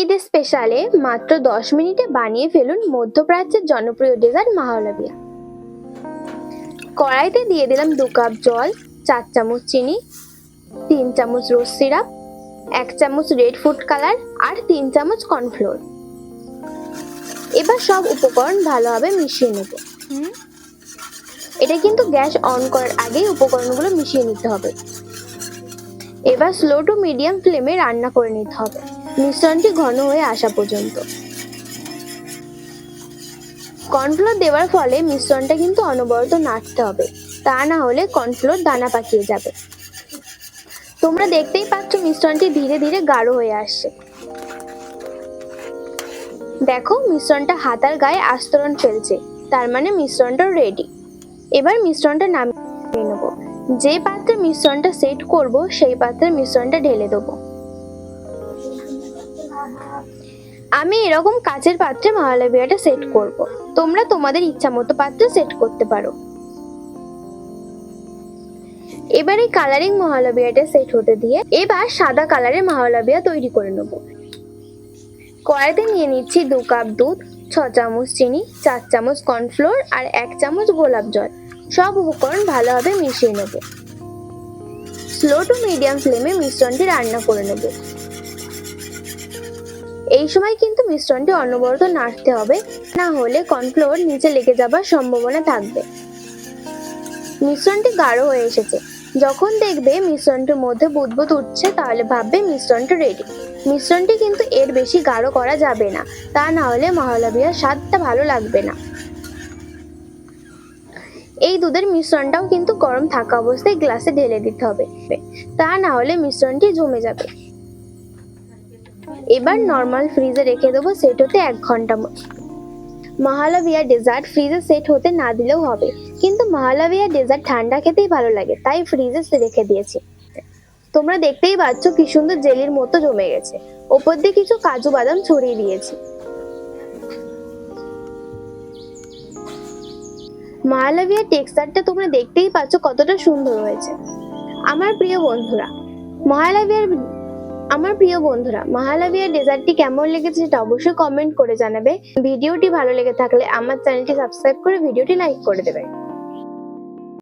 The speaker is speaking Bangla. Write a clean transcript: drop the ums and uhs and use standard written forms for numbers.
ঈদ স্পেশালে মাত্র 10 মিনিটে বানিয়ে ফেলুন মধ্যপ্রাচ্যের জনপ্রিয় ডেজার্ট মাহলাবিয়া। কড়াইতে দিয়ে দিলাম 2 কাপ জল, 4 চামচ চিনি, 3 চামচ রোজ সিরাপ, 1 চামচ রেড ফুড কালার আর 3 চামচ কর্নফ্লোর। এবার সব উপকরণ ভালোভাবে মিশিয়ে নেব। এটা কিন্তু গ্যাস অন করার আগেই উপকরণগুলো মিশিয়ে নিতে হবে। এবার স্লো টু মিডিয়াম ফ্লেমে রান্না করে নিতে হবে মিশ্রণটি ঘন হয়ে আসা পর্যন্ত। কর্নফ্লোর দেওয়ার ফলে মিশ্রণটা কিন্তু অনবরত নাড়তে হবে, তা না হলে কর্নফ্লোর দানা পাকিয়ে যাবে। তোমরা দেখতেই পাচ্ছ মিশ্রণটি ধীরে ধীরে গাঢ় হয়ে আসছে। দেখো মিশ্রণটা হাতার গায়ে আস্তরণ ফেলছে, তার মানে মিশ্রণটা রেডি। এবার মিশ্রণটা নামিয়ে নেব। যে পাত্রে মিশ্রণটা সেট করব সেই পাত্রে মিশ্রণটা ঢেলে দেবো। আমি এরকম কাচের পাত্রে মাহলাবিয়াটা সেট করব। তোমরা তোমাদের ইচ্ছা মতো পাত্রে সেট করতে পারো। এবার এই কালারিং মাহলাবিয়াটা সেট হতে দিয়ে এবার সাদা কালারের মাহলাবিয়া তৈরি করে নেব। কড়াইতে নিয়ে নিচ্ছি 2 কাপ দুধ, 6 চামচ চিনি, 4 চামচ কর্নফ্লোর আর 1 চামচ গোলাপ জল। সব উপকরণ ভালোভাবে মিশিয়ে নেব। স্লো টু মিডিয়াম ফ্লেমে মিশ্রণটি রান্না করে নেব। এই সময় কিন্তু মিশ্রণটি অনবরত নাড়তে হবে, না হলে কর্নফ্লোর নিচে লেগে যাবার সম্ভাবনা থাকবে। মিশ্রণটি গাঢ় হয়ে এসেছে। যখন দেখবে মিশ্রণটির মধ্যে বুদবুদ উঠছে তাহলে ভাববে মিশ্রণটি রেডি। মিশ্রণটি কিন্তু এর বেশি গাঢ় করা যাবে না, তা না হলে মাহলাবিয়ার স্বাদটা ভালো লাগবে না। এই দুধের মিশ্রণটাও কিন্তু গরম থাকা অবস্থায় গ্লাসে ঢেলে দিতে হবে, তা না হলে মিশ্রণটি জমে যাবে। এবার নরমাল ফ্রিজে রেখে দেবো সেট হতে 1 ঘন্টা মতো। মাহলাবিয়া ডেজার্ট ফ্রিজে সেট হতে না দিলেও হবে, কিন্তু মাহলাবিয়া ডেজার্ট ঠান্ডা খেতেই ভালো লাগে, তাই ফ্রিজে রেখে দিয়েছি। তোমরা দেখতেই পাচ্ছ কি সুন্দর জেলির মতো জমে গেছে। ওপর দিয়ে কিছু কাজু বাদাম ছড়িয়ে দিয়েছি। মাহলাবিয়া টেক্সচারটা তোমরা দেখতেই পাচ্ছ কতটা সুন্দর হয়েছে। আমার প্রিয় বন্ধুরা মাহলাবিয়া ডেজার্টটি কেমন লেগেছে সেটা অবশ্যই কমেন্ট করে জানাবে। ভিডিওটি ভালো লেগে থাকলে আমার চ্যানেলটি সাবস্ক্রাইব করে ভিডিওটি লাইক করে দেবে।